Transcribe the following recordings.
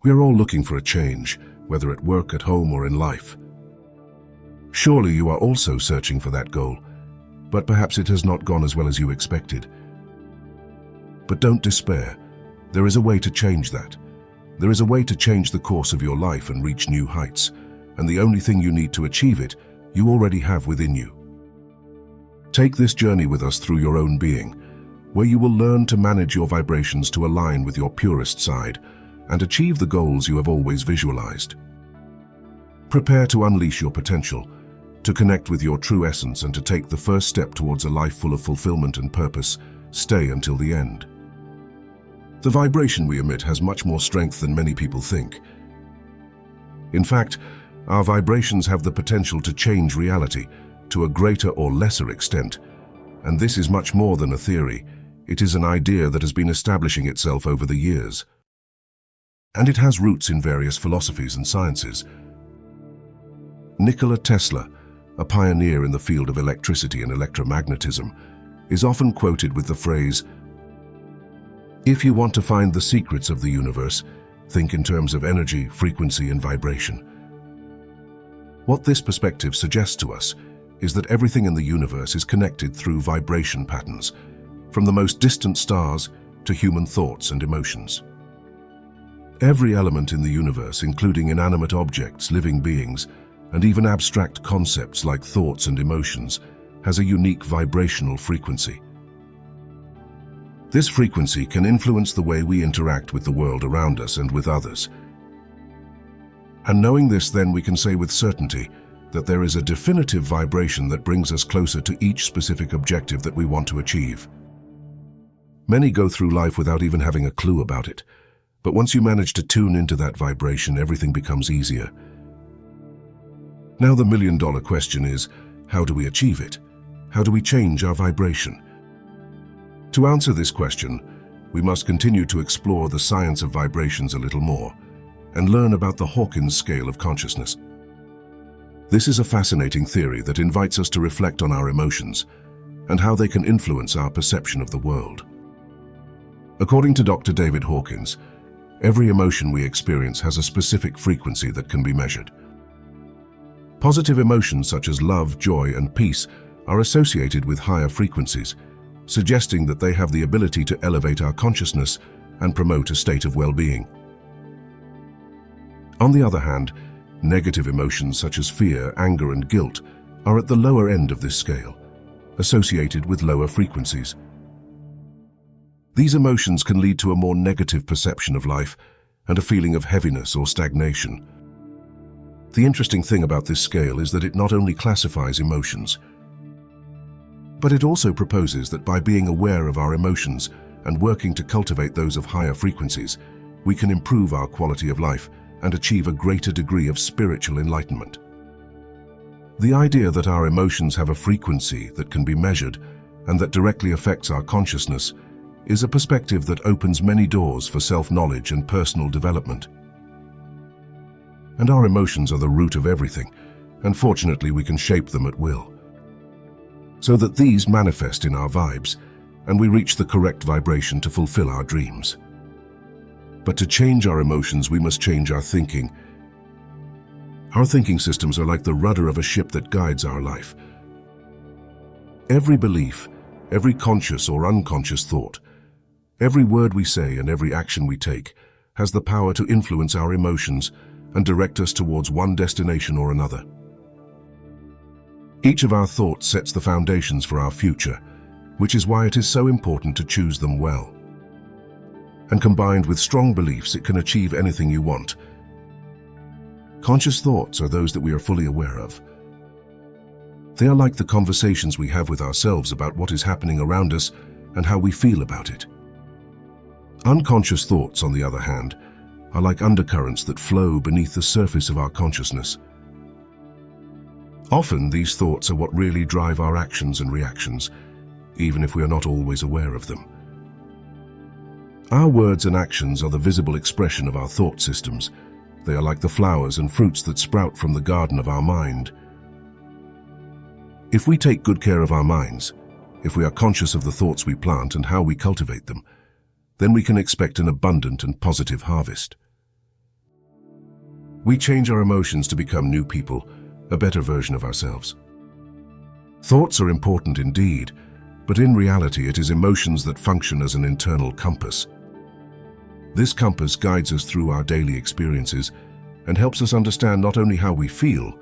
We are all looking for a change, whether at work, at home, or in life. Surely you are also searching for that goal, but perhaps it has not gone as well as you expected. But don't despair. There is a way to change that. There is a way to change the course of your life and reach new heights, and the only thing you need to achieve it, you already have within you. Take this journey with us through your own being, where you will learn to manage your vibrations to align with your purest side and achieve the goals you have always visualized. Prepare to unleash your potential, to connect with your true essence, and to take the first step towards a life full of fulfillment and purpose. Stay until the end. The vibration we emit has much more strength than many people think. In fact, our vibrations have the potential to change reality to a greater or lesser extent, and this is much more than a theory. It is an idea that has been establishing itself over the years. And it has roots in various philosophies and sciences. Nikola Tesla, a pioneer in the field of electricity and electromagnetism, is often quoted with the phrase, "If you want to find the secrets of the universe, think in terms of energy, frequency, and vibration." What this perspective suggests to us is that everything in the universe is connected through vibration patterns, from the most distant stars to human thoughts and emotions. Every element in the universe, including inanimate objects, living beings, and even abstract concepts like thoughts and emotions, has a unique vibrational frequency. This frequency can influence the way we interact with the world around us and with others. And knowing this, then we can say with certainty that there is a definitive vibration that brings us closer to each specific objective that we want to achieve. Many go through life without even having a clue about it, but once you manage to tune into that vibration, everything becomes easier. Now the million-dollar question is, how do we achieve it? How do we change our vibration? To answer this question, we must continue to explore the science of vibrations a little more and learn about the Hawkins scale of consciousness. This is a fascinating theory that invites us to reflect on our emotions and how they can influence our perception of the world. According to Dr. David Hawkins, every emotion we experience has a specific frequency that can be measured. Positive emotions such as love, joy, and peace are associated with higher frequencies, suggesting that they have the ability to elevate our consciousness and promote a state of well-being. On the other hand, negative emotions such as fear, anger, and guilt are at the lower end of this scale, associated with lower frequencies. These emotions can lead to a more negative perception of life and a feeling of heaviness or stagnation. The interesting thing about this scale is that it not only classifies emotions, but it also proposes that by being aware of our emotions and working to cultivate those of higher frequencies, we can improve our quality of life and achieve a greater degree of spiritual enlightenment. The idea that our emotions have a frequency that can be measured and that directly affects our consciousness is a perspective that opens many doors for self-knowledge and personal development. And our emotions are the root of everything, and fortunately we can shape them at will, so that these manifest in our vibes and we reach the correct vibration to fulfill our dreams. But to change our emotions, we must change our thinking. Our thinking systems are like the rudder of a ship that guides our life. Every belief, every conscious or unconscious thought, every word we say and every action we take has the power to influence our emotions and direct us towards one destination or another. Each of our thoughts sets the foundations for our future, which is why it is so important to choose them well. And combined with strong beliefs, it can achieve anything you want. Conscious thoughts are those that we are fully aware of. They are like the conversations we have with ourselves about what is happening around us and how we feel about it. Unconscious thoughts, on the other hand, are like undercurrents that flow beneath the surface of our consciousness. Often, these thoughts are what really drive our actions and reactions, even if we are not always aware of them. Our words and actions are the visible expression of our thought systems. They are like the flowers and fruits that sprout from the garden of our mind. If we take good care of our minds, if we are conscious of the thoughts we plant and how we cultivate them, then we can expect an abundant and positive harvest. We change our emotions to become new people, a better version of ourselves. Thoughts are important indeed, but in reality it is emotions that function as an internal compass. This compass guides us through our daily experiences and helps us understand not only how we feel,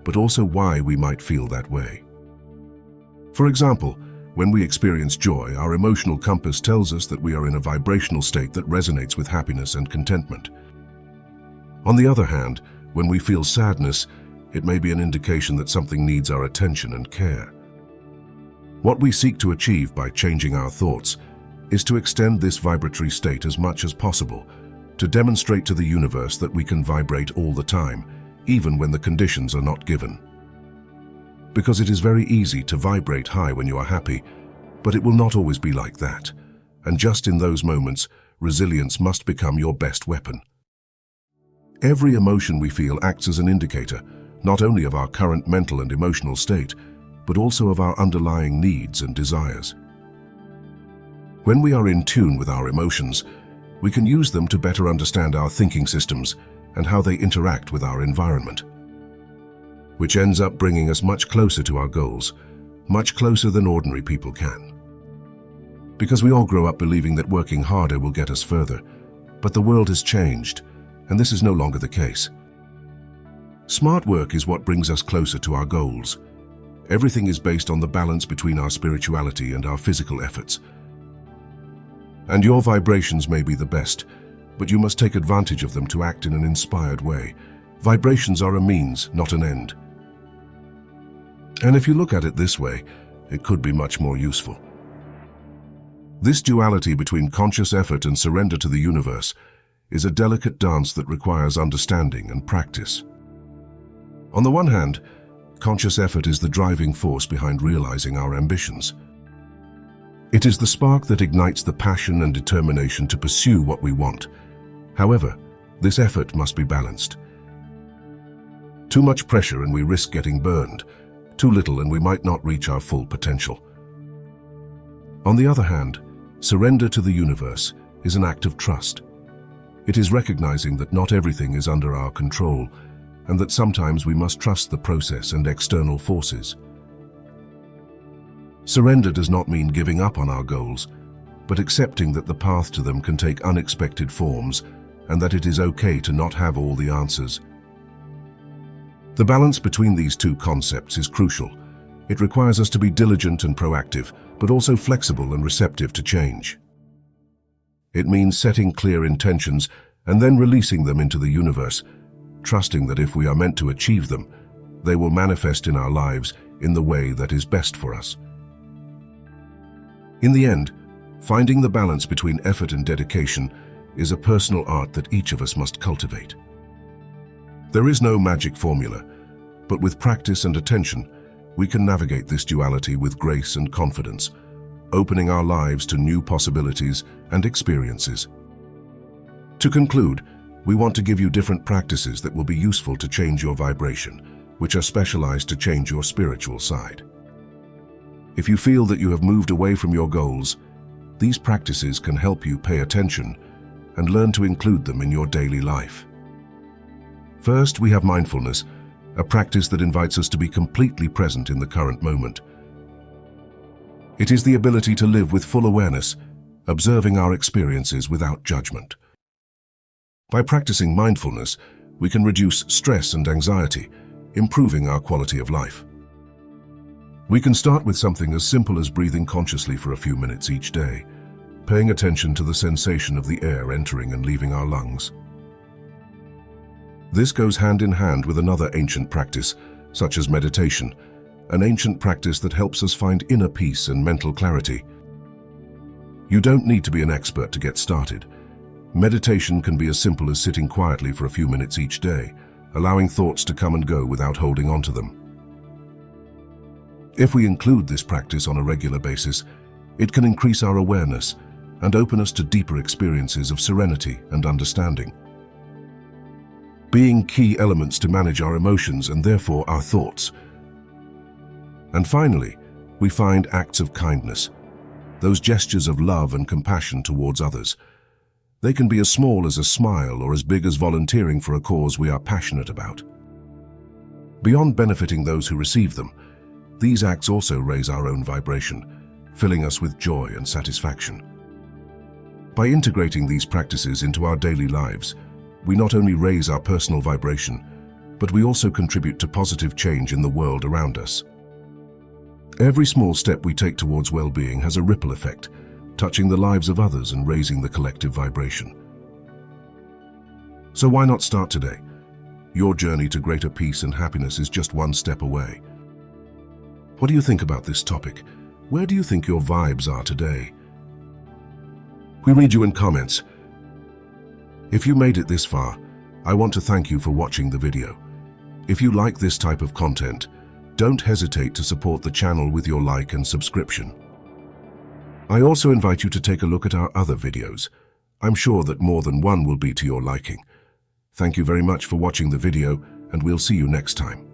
but also why we might feel that way. For example, when we experience joy, our emotional compass tells us that we are in a vibrational state that resonates with happiness and contentment. On the other hand, when we feel sadness, it may be an indication that something needs our attention and care. What we seek to achieve by changing our thoughts is to extend this vibratory state as much as possible, to demonstrate to the universe that we can vibrate all the time, even when the conditions are not given. Because it is very easy to vibrate high when you are happy, but it will not always be like that. And just in those moments, resilience must become your best weapon. Every emotion we feel acts as an indicator, not only of our current mental and emotional state, but also of our underlying needs and desires. When we are in tune with our emotions, we can use them to better understand our thinking systems and how they interact with our environment, which ends up bringing us much closer to our goals, much closer than ordinary people can. Because we all grow up believing that working harder will get us further, but the world has changed, and this is no longer the case. Smart work is what brings us closer to our goals. Everything is based on the balance between our spirituality and our physical efforts. And your vibrations may be the best, but you must take advantage of them to act in an inspired way. Vibrations are a means, not an end. And if you look at it this way, it could be much more useful. This duality between conscious effort and surrender to the universe is a delicate dance that requires understanding and practice. On the one hand, conscious effort is the driving force behind realizing our ambitions. It is the spark that ignites the passion and determination to pursue what we want. However, this effort must be balanced. Too much pressure and we risk getting burned. Too little and we might not reach our full potential. On the other hand, surrender to the universe is an act of trust. It is recognizing that not everything is under our control and that sometimes we must trust the process and external forces. Surrender does not mean giving up on our goals, but accepting that the path to them can take unexpected forms and that it is okay to not have all the answers. The balance between these two concepts is crucial. It requires us to be diligent and proactive, but also flexible and receptive to change. It means setting clear intentions and then releasing them into the universe, trusting that if we are meant to achieve them, they will manifest in our lives in the way that is best for us. In the end, finding the balance between effort and dedication is a personal art that each of us must cultivate. There is no magic formula, but with practice and attention, we can navigate this duality with grace and confidence, opening our lives to new possibilities and experiences. To conclude, we want to give you different practices that will be useful to change your vibration, which are specialized to change your spiritual side. If you feel that you have moved away from your goals, these practices can help you pay attention and learn to include them in your daily life. First, we have mindfulness, a practice that invites us to be completely present in the current moment. It is the ability to live with full awareness, observing our experiences without judgment. By practicing mindfulness, we can reduce stress and anxiety, improving our quality of life. We can start with something as simple as breathing consciously for a few minutes each day, paying attention to the sensation of the air entering and leaving our lungs. This goes hand in hand with another ancient practice, such as meditation, an ancient practice that helps us find inner peace and mental clarity. You don't need to be an expert to get started. Meditation can be as simple as sitting quietly for a few minutes each day, allowing thoughts to come and go without holding on to them. If we include this practice on a regular basis, it can increase our awareness and open us to deeper experiences of serenity and understanding, being key elements to manage our emotions and therefore our thoughts. And finally, we find acts of kindness, those gestures of love and compassion towards others. They can be as small as a smile or as big as volunteering for a cause we are passionate about. Beyond benefiting those who receive them, these acts also raise our own vibration, filling us with joy and satisfaction. By integrating these practices into our daily lives, we not only raise our personal vibration, but we also contribute to positive change in the world around us. Every small step we take towards well-being has a ripple effect, touching the lives of others and raising the collective vibration. So why not start today? Your journey to greater peace and happiness is just one step away. What do you think about this topic? Where do you think your vibes are today? We read you in comments. If you made it this far, I want to thank you for watching the video. If you like this type of content, don't hesitate to support the channel with your like and subscription. I also invite you to take a look at our other videos. I'm sure that more than one will be to your liking. Thank you very much for watching the video, and we'll see you next time.